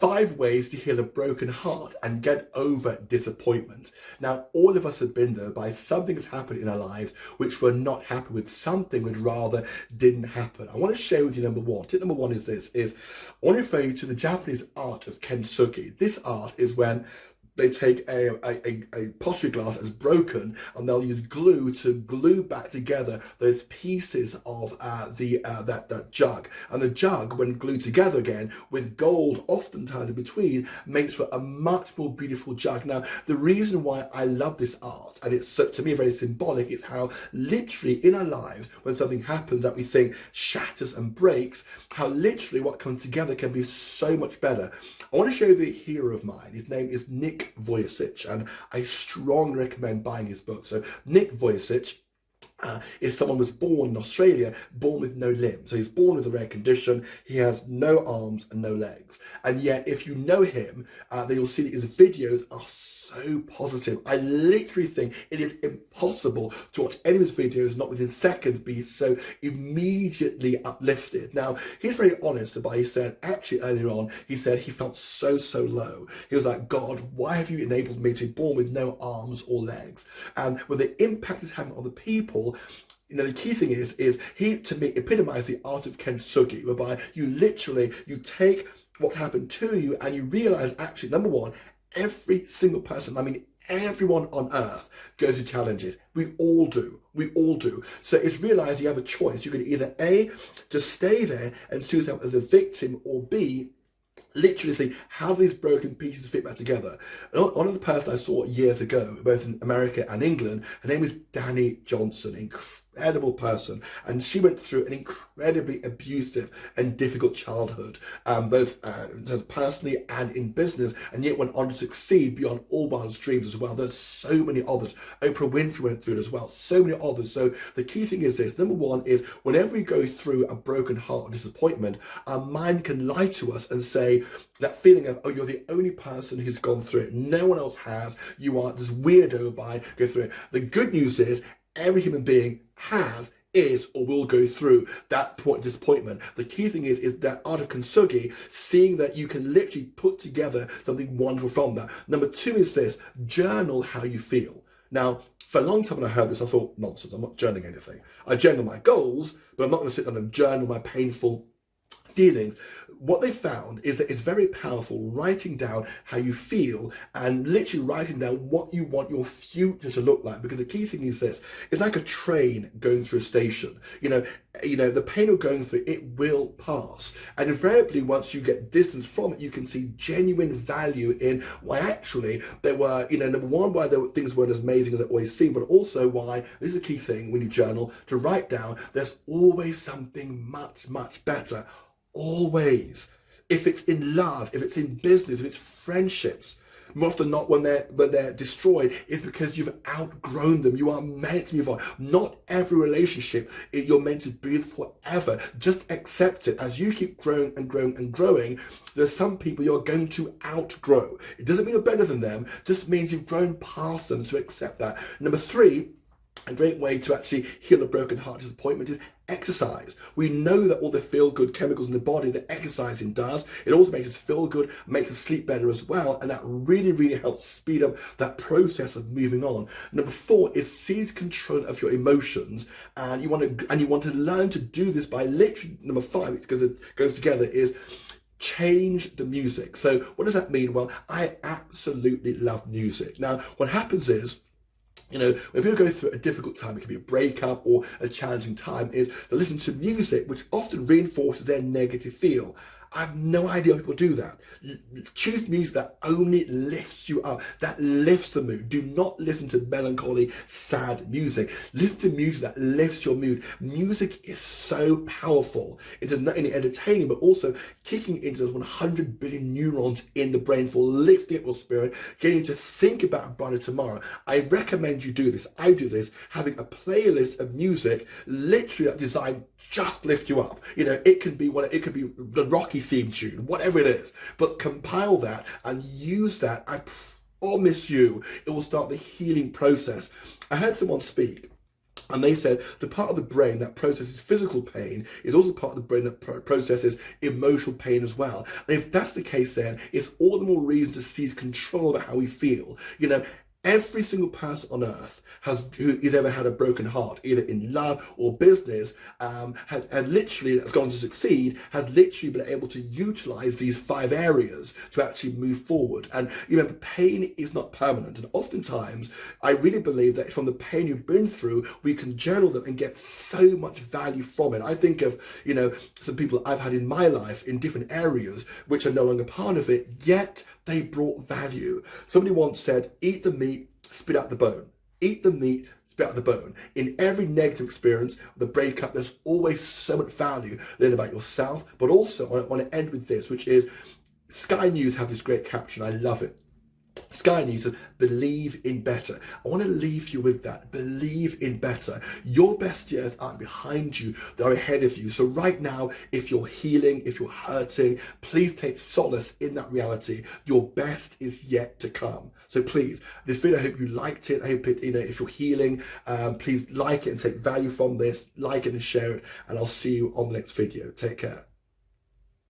5 ways to heal a broken heart and get over disappointment. Now, all of us have been there by something has happened in our lives which we're not happy with, something we'd rather didn't happen. I want to share with you number one. Tip number one is this, I want to refer you to the Japanese art of Kintsugi. This art is when they take a pottery glass that's broken and they'll use glue to glue back together those pieces of that jug. And the jug, when glued together again with gold oftentimes in between, makes for a much more beautiful jug. Now, the reason why I love this art, and it's to me very symbolic, is how literally in our lives, when something happens that we think shatters and breaks, how literally what comes together can be so much better. I want to show you the hero of mine. His name is Nick Vujicic, and I strongly recommend buying his book. So Nick Vujicic is someone who was born in Australia, born with no limbs. So he's born with a rare condition. He has no arms and no legs. And yet, if you know him, then you'll see that his videos are so positive. I literally think it is impossible to watch any of his videos not within seconds be so immediately uplifted. Now, he's very honest about, he said, actually earlier on, he said he felt so low. He was like, God, why have you enabled me to be born with no arms or legs? And with the impact it's having on the people, you know, the key thing is he, to me, epitomized the art of Kintsugi, whereby you take what's happened to you and you realize, actually, number one, every single person, I mean, everyone on earth goes through challenges. We all do. So it's realized you have a choice. You can either A, just stay there and see yourself as a victim, or B, literally see how these broken pieces fit back together. One of the person I saw years ago, both in America and England, her name is Danny Johnson, incredible person, and she went through an incredibly abusive and difficult childhood, both personally and in business, and yet went on to succeed beyond all wildest dreams as well. There's so many others. Oprah Winfrey went through it as well, so many others. So the key thing is this. Number one is, whenever we go through a broken heart or disappointment, our mind can lie to us and say, that feeling of, oh, you're the only person who's gone through it, no one else has, you are this weirdo by going through it. The good news is every human being has, is, or will go through that point of disappointment. The key thing is that art of Kintsugi, seeing that you can literally put together something wonderful from that. Number two is this: journal how you feel. Now, for a long time when I heard this, I thought, nonsense, I'm not journaling anything. I journal my goals, but I'm not going to sit down and journal my painful feelings. What they found is that it's very powerful writing down how you feel and literally writing down what you want your future to look like. Because the key thing is this: it's like a train going through a station. You know, the pain of going through it will pass. And invariably, once you get distance from it, you can see genuine value in why actually there were, number one, why things weren't as amazing as it always seemed, but also why, this is the key thing when you journal, to write down, there's always something much better. Always. If it's in love, if it's in business, if it's friendships, more often than not, when they're destroyed, it's because you've outgrown them. You are meant to move on. Not every relationship you're meant to be forever. Just accept it. As you keep growing and growing, there's some people you're going to outgrow. It doesn't mean you're better than them, just means you've grown past them, so accept that. Number three, a great way to actually heal a broken heart disappointment is exercise. We know that all the feel-good chemicals in the body that exercising does, it also makes us feel good, makes us sleep better as well, and that really helps speed up that process of moving on. Number four is seize control of your emotions, and you want to learn to do this by literally, number five, because it goes together, is change the music. So what does that mean? Well, I absolutely love music. Now, what happens is, when people go through a difficult time, it can be a breakup or a challenging time, is they listen to music which often reinforces their negative feel. I have no idea how people do that. Choose music that only lifts you up, that lifts the mood. Do not listen to melancholy, sad music. Listen to music that lifts your mood. Music is so powerful. It is not only entertaining, but also kicking into those 100 billion neurons in the brain for lifting up your spirit, getting you to think about a brighter tomorrow. I recommend you do this. I do this, having a playlist of music literally that designed just lift you up. It could be the Rocky theme tune, whatever it is, but compile that and use that. I promise you it will start the healing process. I heard someone speak, And they said the part of the brain that processes physical pain is also part of the brain that processes emotional pain as well. And if that's the case, then it's all the more reason to seize control over how we feel. You know, every single person on earth who's ever had a broken heart, either in love or business, has gone to succeed, has literally been able to utilize these 5 areas to actually move forward. And you remember, pain is not permanent. And oftentimes, I really believe that from the pain you've been through, we can journal them and get so much value from it. I think of, you know, some people I've had in my life in different areas which are no longer part of it, yet they brought value. Somebody once said, eat the meat, spit out the bone. Eat the meat, spit out the bone. In every negative experience, the breakup, there's always so much value learn about yourself. But also, I want to end with this, which is Sky News have this great caption. I love it. Sky News says, believe in better. I want to leave you with that. Believe in better. Your best years aren't behind you, they're ahead of you. So right now, if you're healing, if you're hurting, please take solace in that reality. Your best is yet to come. So please, this video, I hope you liked it. I hope it, you know, if you're healing, please like it and take value from this. Like it and share it. And I'll see you on the next video. Take care.